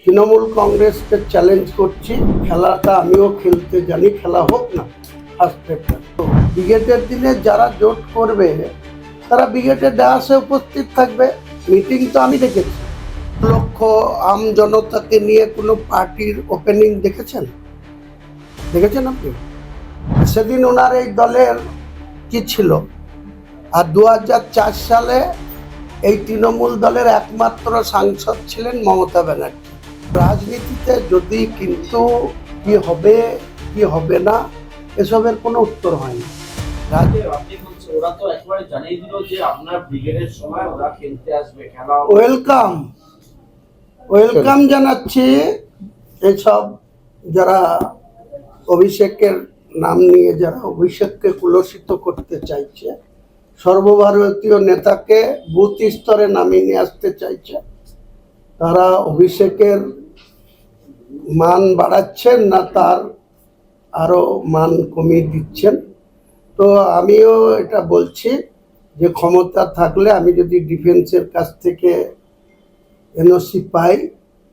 তৃণমূল কংগ্রেসকে চ্যালেঞ্জ করছি, খেলাটা আমিও খেলতে জানি, খেলা হোক না ফার্স্ট প্রেফারেন্স। তো ব্রিগেডের দিনে যারা জোট করবে তারা ব্রিগেডের ডায়াসে উপস্থিত থাকবে। মিটিং তো আমি দেখেছি, লক্ষ আম জনতাকে নিয়ে কোনো পার্টির ওপেনিং দেখেছেন আপনি? সেদিন ওনার এই দলের কি ছিল? আর 2004 সালে এই তৃণমূল দলের একমাত্র সাংসদ ছিলেন মমতা ব্যানার্জি। রাজনীতিতে যদি কিন্তু কি হবে কি হবে না এসবের কোনো উত্তর হয় না। ওরা তো একবারে জানিয়ে দিল যে আপনার ব্রিগেডের সময় ওরা খেলতে আসবে, খেলা ওয়েলকাম জানাচ্ছি। এসব যারা অভিষেকের নাম নিয়ে যারা অভিষেককে কুলসিত করতে চাইছে, সর্বভারতীয় নেতাকে বুথ স্তরে নামিয়ে নিয়ে আসতে চাইছে, তারা অভিষেকের মান বাড়াচ্ছেন না তার আরো মান কমিয়ে দিচ্ছেন। তো আমিও এটা বলছি যে ক্ষমতা থাকলে আমি যদি ডিফেন্সের কাছ থেকে এনওসি পাই,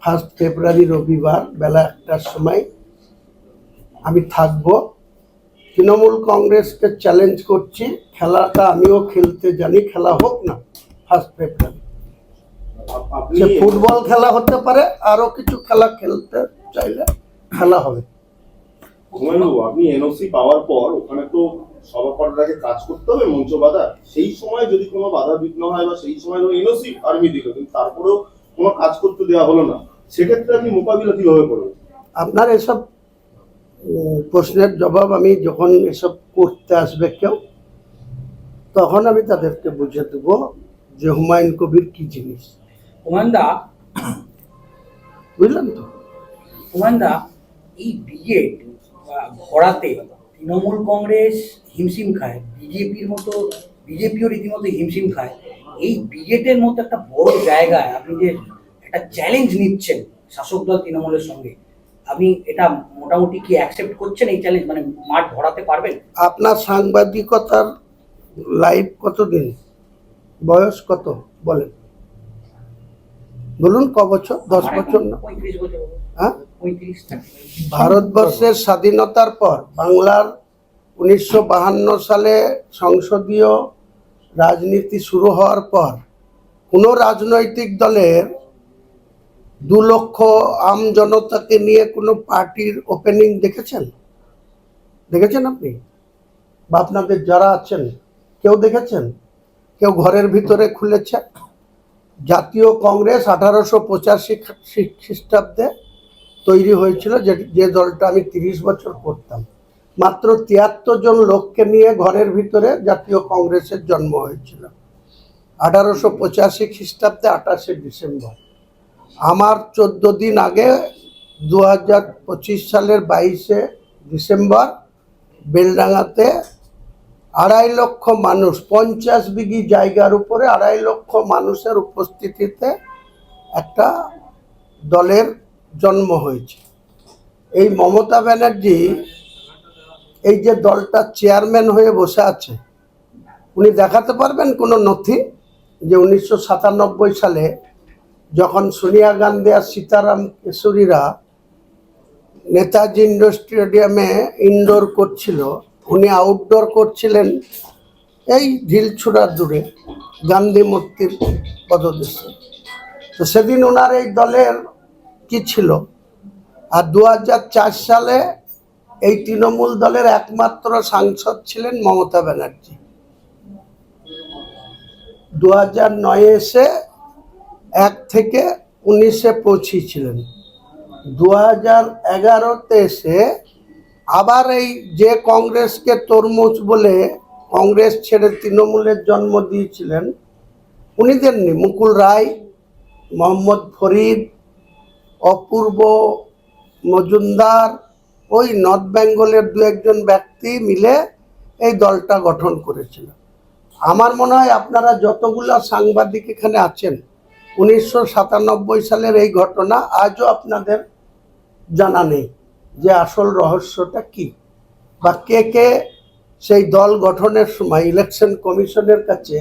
1 ফেব্রুয়ারি রবিবার বেলা 1টার সময় আমি থাকবো। তৃণমূল কংগ্রেসকে চ্যালেঞ্জ করছি, খেলাটা আমিও খেলতে জানি, খেলা হোক না 1 ফেব্রুয়ারি। সে ফুটবল খেলা হতে পারে, আরো কিছু খেলা খেলতে চাইলে খেলা হবে। আপনি এনওসি পাওয়ার পর ওখানে তো সভা করার আগে কাজ করতে হবে, মঞ্চ বাধা। সেই সময় যদি কোনো বাধা বিঘ্ন হয় বা সেই সময় এনওসি আর্মি দিল কিন্তু তারপরেও কোনো কাজ করতে দেওয়া হলো না, সেক্ষেত্রে আপনি মোকাবিলা কিভাবে করবেন? আপনার এসব প্রশ্নের জবাব আমি যখন এসব করতে আসবে কেউ, তখন আমি তাদেরকে বুঝে দেবো যে হুমায়ুন কবির কি জিনিস। হুমায়ুনদা, বুঝলেন তো? হুমায়ুনদা, এই ব্রিগেড ভরাতে তৃণমূল কংগ্রেস হিমশিম খায়, বিজেপিও রীতিমতো হিমশিম খায়। এই ব্রিগেডের মতো একটা বড় জায়গায় আপনি যে একটা চ্যালেঞ্জ নিচ্ছেন শাসক দল তৃণমূলের সঙ্গে, আপনি এটা মোটামুটি কি অ্যাকসেপ্ট করছেন এই চ্যালেঞ্জ? মানে মাঠ ভরাতে পারবেন? আপনার সাংবাদিকতার লাইফ কতদিন, বয়স কত বলেন? বলুন, ক বছর? 10 বছর না? 35 বছর। হ্যাঁ, 35। ভারতবর্ষের স্বাধীনতার পর বাংলার 1952 সালে সংসদীয় রাজনীতি শুরু হওয়ার পর কোনো রাজনৈতিক দলের 2 লক্ষ আম জনতাকে নিয়ে কোনো পার্টির ওপেনিং দেখেছেন আপনি? বা আপনাদের যারা আছেন কেউ দেখেছেন? কেউ ঘরের ভিতরে খুলেছে? জাতীয় কংগ্রেস 1885 খ্রিস্টাব্দে তৈরি হয়েছিল, যে দলটা আমি 30 বছর করতাম। মাত্র 73 জন লোককে নিয়ে ঘরের ভিতরে জাতীয় কংগ্রেসের জন্ম হয়েছিল 1885 খ্রিস্টাব্দে 28শে ডিসেম্বর। আমার 14 দিন আগে 2025 সালের 22শে ডিসেম্বর বেলডাঙ্গাতে 2.5 লক্ষ মানুষ, 50 বিঘি জায়গার উপরে 2.5 লক্ষ মানুষের উপস্থিতিতে একটা দলের জন্ম হয়েছে। এই মমতা ব্যানার্জি এই যে দলটা চেয়ারম্যান হয়ে বসে আছে, উনি দেখাতে পারবেন কোনো নথি যে 1997 সালে যখন সোনিয়া গান্ধী আর সীতারাম কেশরীরা নেতাজি ইন্ডোর স্টেডিয়ামে ইনডোর করছিল, উনি আউটডোর করছিলেন এই ঢিলছুড়ার দূরে গান্ধী মূর্তির পদদেশে? তো সেদিন ওনার এই দলের কি ছিল? আর 2004 সালে এই তৃণমূল দলের একমাত্র সাংসদ ছিলেন মমতা ব্যানার্জি। 2009 এসে 1 থেকে 19-এ পৌঁছেছিলেন। 2011-তে এসে আবার এই যে কংগ্রেসকে তরমুজ বলে কংগ্রেস ছেড়ে তৃণমূলের জন্ম দিয়েছিলেন, উনি দেননি। মুকুল রায়, মোহাম্মদ ফরিদ, অপূর্ব মজুমদার, ওই নর্থ বেঙ্গলের 2-1 ব্যক্তি মিলে এই দলটা গঠন করেছিল। আমার মনে হয় আপনারা যতগুলো সাংবাদিক এখানে আছেন, 1997 সালের এই ঘটনা আজও আপনাদের জানা নেই যে আসল রহস্যটা কি, বা কে কে সেই দল গঠনের সময় ইলেকশন কমিশনের কাছে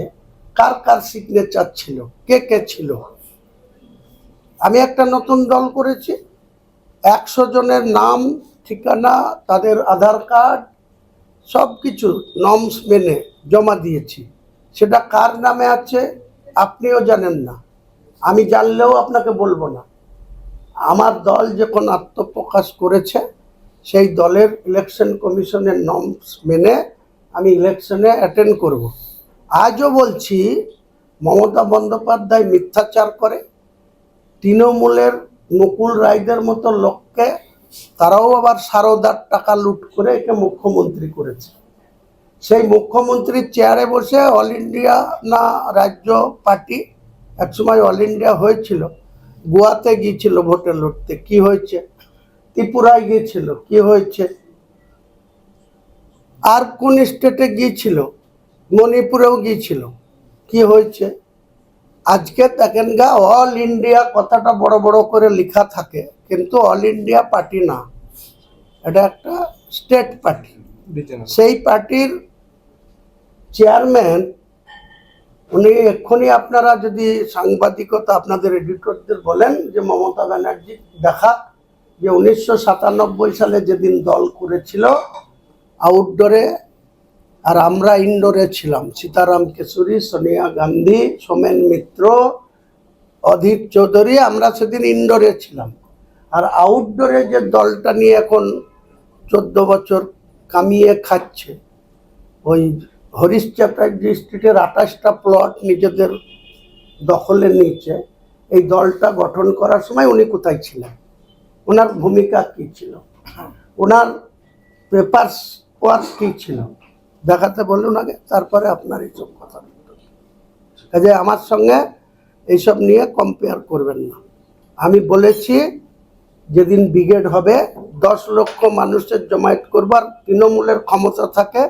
কার সিগনেচার ছিল, কে ছিল। আমি একটা নতুন দল করেছি, 100 জনের নাম, ঠিকানা, তাদের আধার কার্ড সব কিছু নর্মস মেনে জমা দিয়েছি। সেটা কার নামে আছে আপনিও জানেন না, আমি জানলেও আপনাকে বলবো না। আমার দল যখন আত্মপ্রকাশ করেছে, সেই দলের ইলেকশন কমিশনের নর্মস মেনে আমি ইলেকশনে অ্যাটেন্ড করব। আজও বলছি, মমতা বন্দ্যোপাধ্যায় মিথ্যাচার করে, তৃণমূলের মুকুল রায়দের মতো লোককে, তারাও আবার সারদার টাকা লুট করে একে মুখ্যমন্ত্রী করেছে। সেই মুখ্যমন্ত্রীর চেয়ারে বসে অল ইন্ডিয়া না রাজ্য পার্টি, একসময় অল ইন্ডিয়া হয়েছিল, গোয়াতে গিয়েছিল ভোটে লড়তে, কি হয়েছে? ত্রিপুরায় গিয়েছিল, কি হয়েছে? আর কোন স্টেটে গিয়েছিল? মণিপুরেও গিয়েছিল, কি হয়েছে? আজকে দেখেন গা, অল ইন্ডিয়া কথাটা বড় বড় করে লেখা থাকে, কিন্তু অল ইন্ডিয়া পার্টি না, এটা একটা স্টেট পার্টি। সেই পার্টির চেয়ারম্যান উনি এক্ষুনি, আপনারা যদি সাংবাদিকতা আপনাদের এডিটরদের বলেন যে মমতা ব্যানার্জি দেখা যে 1997 সালে যেদিন দল করেছিল আউটডোরে, আর আমরা ইনডোরে ছিলাম, সীতারাম কেশরী, সোনিয়া গান্ধী, সোমেন মিত্র, অধীর চৌধুরী, আমরা সেদিন ইনডোরে ছিলাম। আর আউটডোরে যে দলটা নিয়ে এখন 14 বছর কামিয়ে খাচ্ছে, ওই হরিশ্চাপাই ডিস্ট্রিক্টের 28টা প্লট নিজেদের দখলে নিয়েছে, এই দলটা গঠন করার সময় উনি কোথায় ছিলেন? ওনার ভূমিকা কী ছিল? ওনার পেপারস ওয়ার্ক কী ছিল? দেখাতে বলুন আগে, তারপরে আপনার এইসব কথা। কাজে আমার সঙ্গে এইসব নিয়ে কম্পেয়ার করবেন না। আমি বলেছি যেদিন ব্রিগেড হবে 10 লক্ষ মানুষের জমায়েত করবার তৃণমূলের ক্ষমতা থাকে,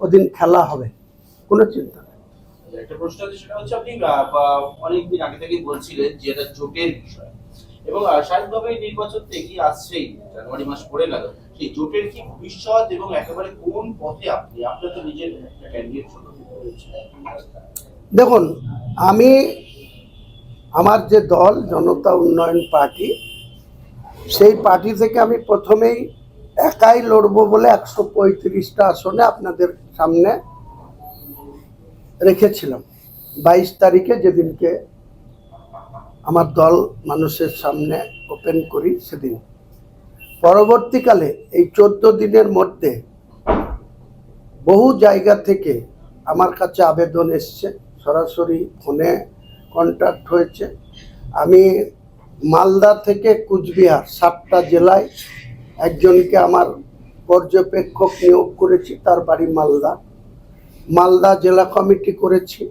ওদিন খেলা হবে, কোনো চিন্তা নেই। একটা প্রশ্ন আছে, সেটা হচ্ছে আপনি অনেকদিন আগে থেকেই বলছিলেন যে এটা জোটের বিষয়, এবং স্বাভাবিকভাবে নির্বাচন তো এগিয়ে আসছেই, জানুয়ারি মাস পড়ে গেল। সেই জোটের কি ভবিষ্যৎ এবং একেবারে কোন পথে আপনার তো নিজের ক্যান্ডিডেট দেখুন, আমি আমার যে দল জনতা উন্নয়ন পার্টি, সেই পার্টি থেকে আমি প্রথমেই একাই লড়বো বলে 135টা আসনে আপনাদের সামনে রেখেছিলাম 22 তারিখে, যেদিনকে আমার দল মানুষের সামনে ওপেন করি সেদিন। পরবর্তীকালে এই 14 দিনের মধ্যে বহু জায়গা থেকে আমার কাছে আবেদন এসছে, সরাসরি ফোনে কন্ট্যাক্ট হয়েছে। আমি মালদা থেকে কুচবিহার 7টা জেলায় একজনকে আমার পর্যবেক্ষক নিয়োগ করেছি, তার বাড়ি মালদা জেলা কমিটি করেছি,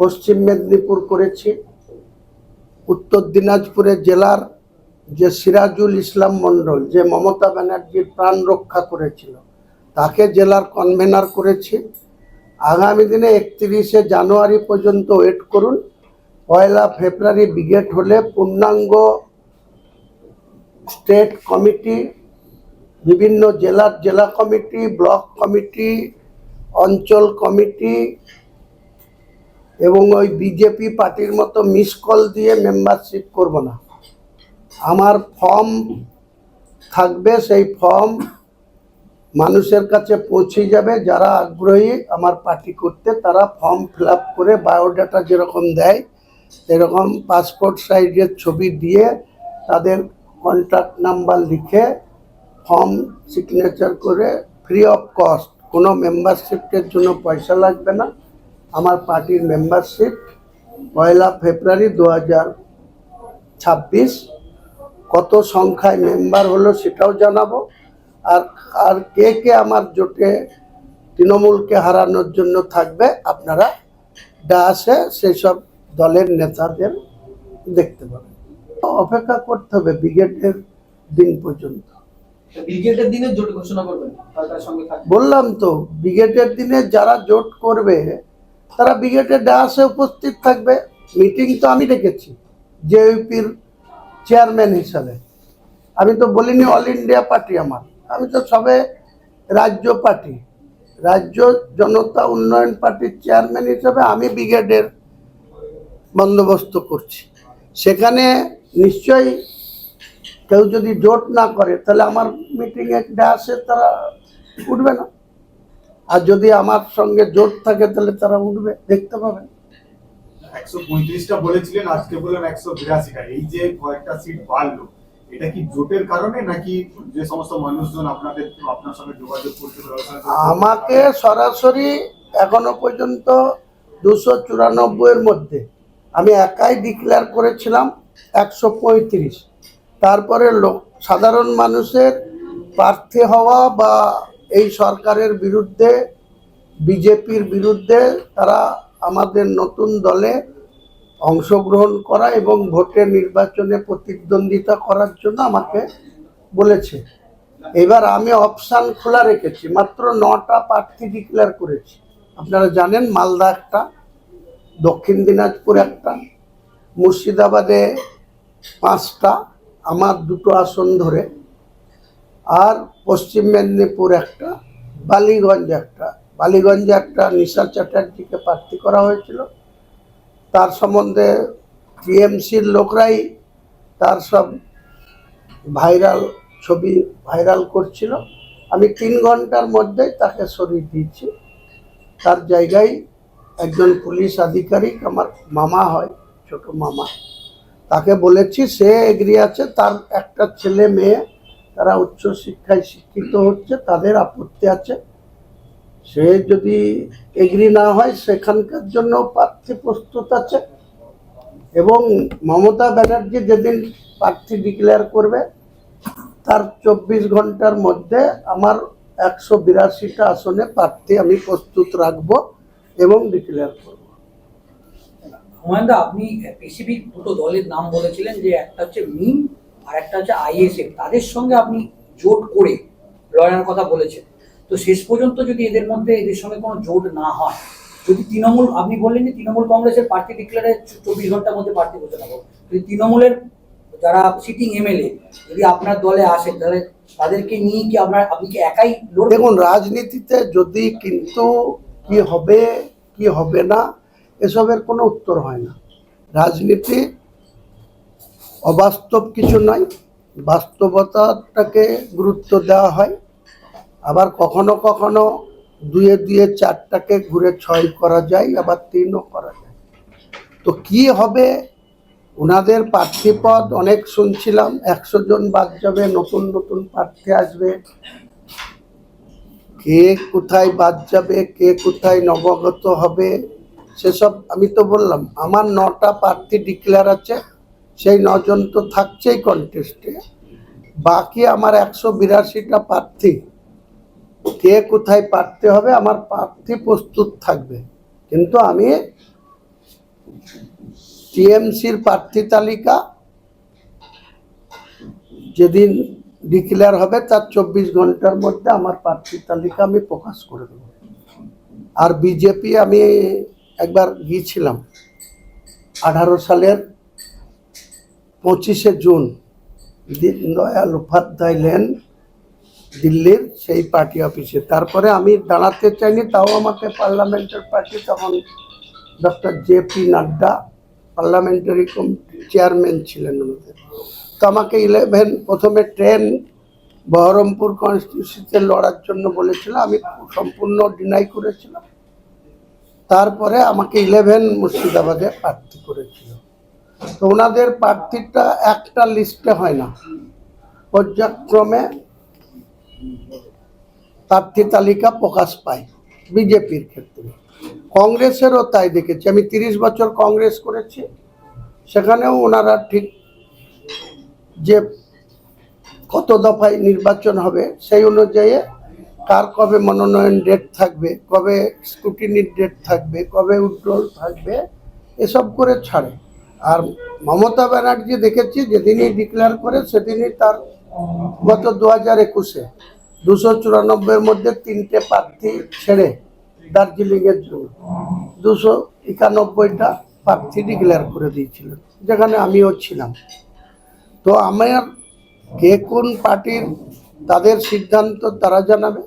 পশ্চিম মেদিনীপুর করেছি, উত্তর দিনাজপুরে জেলার যে সিরাজুল ইসলাম মণ্ডল, যে মমতা ব্যানার্জির প্রাণ রক্ষা করেছিল, তাকে জেলার কনভেনার করেছি। আগামী দিনে 31শে জানুয়ারি পর্যন্ত ওয়েট করুন, 1 ফেব্রুয়ারি ব্রিগেড হলে পূর্ণাঙ্গ স্টেট কমিটি, বিভিন্ন জেলার জেলা কমিটি, ব্লক কমিটি, অঞ্চল কমিটি, এবং ওই বিজেপি পার্টির মতো মিস কল দিয়ে মেম্বারশিপ করব না। আমার ফর্ম থাকবে, সেই ফর্ম মানুষের কাছে পৌঁছে যাবে। যারা আগ্রহী আমার পার্টি করতে, তারা ফর্ম ফিল আপ করে বায়োডাটা যেরকম দেয় সেরকম পাসপোর্ট সাইজের ছবি দিয়ে তাদের কন্ট্যাক্ট নাম্বার লিখে ফর্ম সিগনেচার করে, ফ্রি অফ কস্ট, কোনো মেম্বারশিপের জন্য পয়সা লাগবে না। আমার পার্টির মেম্বারশিপ 1 ফেব্রুয়ারি 2026। কত সংখ্যায় মেম্বার হলো সেটাও জানাবো। আর কে কে আমার জোটে তৃণমূলকে হারানোর জন্য থাকবে, আপনারা ডায়াসে সেই সব দলের নেতাদের দেখতে পাবেন। অপেক্ষা করতে হবে ব্রিগেডের দিন পর্যন্ত। ব্রিগেডের দিনে জোট ঘোষণা করবেন, তার সঙ্গে থাকবে। বললাম তো, ব্রিগেডের দিনে যারা জোট করবে তারা ব্রিগেডের ডায়াসে উপস্থিত থাকবে। মিটিং তো আমি ডেকেছি জেইউপির চেয়ারম্যান হিসাবে। আমি তো বলিনি অল ইন্ডিয়া পার্টি আমার, আমি তো সবে রাজ্য পার্টি, রাজ্য জনতা উন্নয়ন পার্টির চেয়ারম্যান হিসাবে আমি ব্রিগেডের বন্দোবস্ত করছি। সেখানে নিশ্চয়ই কেউ যদি জোট না করে তাহলে আমার মিটিংয়ে আসে তারা উঠবে না, আর যদি আমার সঙ্গে জোট থাকে তাহলে তারা উঠবে, দেখতে পাবেন। 135টা বলেছিলেন, আজকে বললেন 182টা। এই যে কয়েকটা সিট বাড়লো, এটা কি জোটের কারণে নাকি যে সমস্ত মানুষজন আপনার সঙ্গে যোগাযোগ করতে আমাকে সরাসরি এখনো পর্যন্ত 294 মধ্যে আমি একাই ডিক্লেয়ার করেছিলাম 135। তারপরে সাধারণ মানুষের প্রার্থী হওয়া বা এই সরকারের বিরুদ্ধে, বিজেপির বিরুদ্ধে তারা আমাদের নতুন দলে অংশগ্রহণ করা এবং ভোটে নির্বাচনে প্রতিদ্বন্দ্বিতা করার জন্য আমাকে বলেছে। এবার আমি অপশান খোলা রেখেছি, মাত্র 9টা প্রার্থী ডিক্লেয়ার করেছি। আপনারা জানেন মালদা একটা, দক্ষিণ দিনাজপুর একটা, মুর্শিদাবাদে 5টা, আমার 2টো আসন ধরে, আর পশ্চিম মেদিনীপুর একটা, বালিগঞ্জে একটা নিশা চ্যাটার্জিকে প্রার্থী করা হয়েছিল। তার সম্বন্ধে টিএমসির লোকরাই তার সব ছবি ভাইরাল করছিল। আমি 3 ঘন্টার মধ্যেই তাকে সরিয়ে দিয়েছি। তার জায়গায় একজন পুলিশ আধিকারিক, আমার মামা হয়, ছোট মামা, তাকে বলেছি, সে এগ্রি আছে, তার একটা ছেলে মেয়ে তারা উচ্চশিক্ষায় শিক্ষিত হচ্ছে, তাদের আপত্তি আছে, সে যদি এগ্রি না হয় সেখানকার জন্য প্রার্থী প্রস্তুত আছে। এবং মমতা ব্যানার্জি যেদিন প্রার্থী ডিক্লেয়ার করবে তার 24 ঘন্টার মধ্যে আমার 182টা আসনে প্রার্থী আমি প্রস্তুত রাখবো এবং ডিক্লেয়ার করব। হুমায়ুন দা, আপনি স্পেসিফিক 2টো দলের নাম বলেছিলেন, যে একটা হচ্ছে মিম আর একটা হচ্ছে আইএসএফ, তাদের সঙ্গে আপনি জোট করে লড়ার কথা বলেছেন। তো শেষ পর্যন্ত যদি এদের সঙ্গে কোনো জোট না হয়, যদি তৃণমূল, আপনি বললেন যে তৃণমূল কংগ্রেসের প্রার্থী ডিক্লেয়ারে 24 ঘন্টার মধ্যে প্রার্থী ঘোষণা করবো, যদি তৃণমূলের যারা সিটিং এমএলএ যদি আপনার দলে আসেন, তাহলে তাদেরকে নিয়ে কি আপনি কি একাই লড়বেন? দেখুন, রাজনীতিতে যদি কিন্তু কি হবে কি হবে না এসবের কোনো উত্তর হয় না। রাজনীতি অবাস্তব কিছু নয়, বাস্তবতাটাকে গুরুত্ব দেওয়া হয়। আবার কখনো কখনো 2-2 4টাকে ঘুরে 6 করা যায়, আবার 3ও করা যায়। তো কি হবে, ওনাদের প্রার্থী পদ অনেক শুনছিলাম, 100 জন বাদ যাবে, নতুন নতুন প্রার্থী আসবে, কে কোথায় বাদ যাবে, কে কোথায় নবাগত হবে, সেসব আমি তো বললাম। আমার 9টা প্রার্থী ডিক্লেয়ার আছে, সেই 9 জন তো থাকছেই কন্টেস্টে, বাকি আমার 182টা প্রার্থী, কে কোথায় প্রার্থী হবে আমার প্রার্থী প্রস্তুত থাকবে। কিন্তু আমি টিএমসির প্রার্থী তালিকা যেদিন ডিক্লেয়ার হবে তার 24 ঘন্টার মধ্যে আমার প্রার্থী তালিকা আমি প্রকাশ করে দেব। আর বিজেপি আমি একবার গিয়েছিলাম 18 সালের 25শে জুন, দীনদয়াল উপাধ্যায় লেন, দিল্লির সেই পার্টি অফিসে। তারপরে আমি দাঁড়াতে চাইনি, তাও আমাকে পার্লামেন্টের পার্টি, তখন ডক্টর জেপি নাড্ডা পার্লামেন্টারি কমিটির চেয়ারম্যান ছিলেন আমাদের, তো আমাকে প্রথমে 10 বহরমপুর কনস্টিটিউন্সিতে লড়ার জন্য বলেছিল, আমি সম্পূর্ণ ডিনাই করেছিলাম। তারপরে আমাকে 11 মুর্শিদাবাদে প্রার্থী করেছিল। তো ওনাদের প্রার্থীটা একটা লিস্টে হয় না, পর্যায়ক্রমে প্রার্থী তালিকা প্রকাশ পায় বিজেপির ক্ষেত্রে। কংগ্রেসেরও তাই দেখেছি, আমি 30 বছর কংগ্রেস করেছি, সেখানেও ওনারা ঠিক যে কত দফায় নির্বাচন হবে সেই অনুযায়ী কার কবে মনোনয়ন ডেট থাকবে, কবে স্ক্রুটিনির ডেট থাকবে, কবে উইথড্রল থাকবে, এসব করে ছাড়ে। আর মমতা ব্যানার্জি দেখেছি যেদিনই ডিক্লেয়ার করে সেদিনই তার গত 2021-এ 294-এর মধ্যে 3টে প্রার্থী ছেড়ে দার্জিলিংয়ের জন্য 291টা প্রার্থী ডিক্লেয়ার করে দিয়েছিলেন, যেখানে আমিও ছিলাম। তো আমার কে কোন পার্টির তাদের সিদ্ধান্ত তারা জানাবে।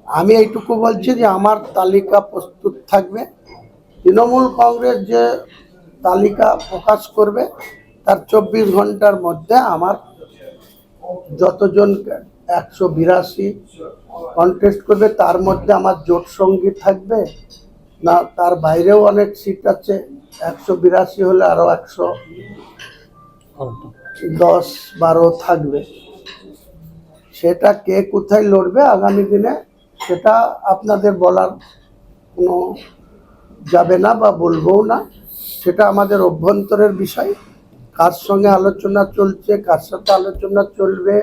আমি এইটুকু বলছি যে আমার তালিকা প্রস্তুত থাকবে। তৃণমূল কংগ্রেস যে তালিকা প্রকাশ করবে তার 24 ঘন্টার মধ্যে আমার যতজন 182 কন্টেস্ট করবে তার মধ্যে আমার জোট সঙ্গী থাকবে না তার বাইরেও অনেক সিট আছে, 182 হলে আরো 110-12 থাকবে। সেটা কে কোথায় লড়বে আগামী দিনে সেটা আপনাদের বলার কোনো যাবে না বা বলবও না, সেটা আমাদের অভ্যন্তরের বিষয়। কার সঙ্গে আলোচনা চলছে, কার সাথে আলোচনা চলবে,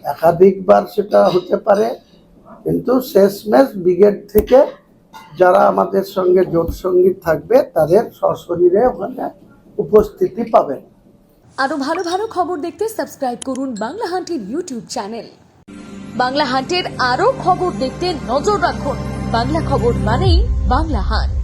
একাধিকবার সেটা হতে পারে, কিন্তু শেষমেশ ব্রিগেড থেকে যারা আমাদের সঙ্গে জোট সঙ্গী থাকবে তাদের সশরীরে ওখানে উপস্থিতি পাবেন। আরো ভালো ভালো খবর দেখতে সাবস্ক্রাইব করুন বাংলা হান্টের ইউটিউব চ্যানেল। বাংলা হান্টের আরো খবর দেখতে নজর রাখুন। বাংলা খবর মানেই বাংলা হান্ট।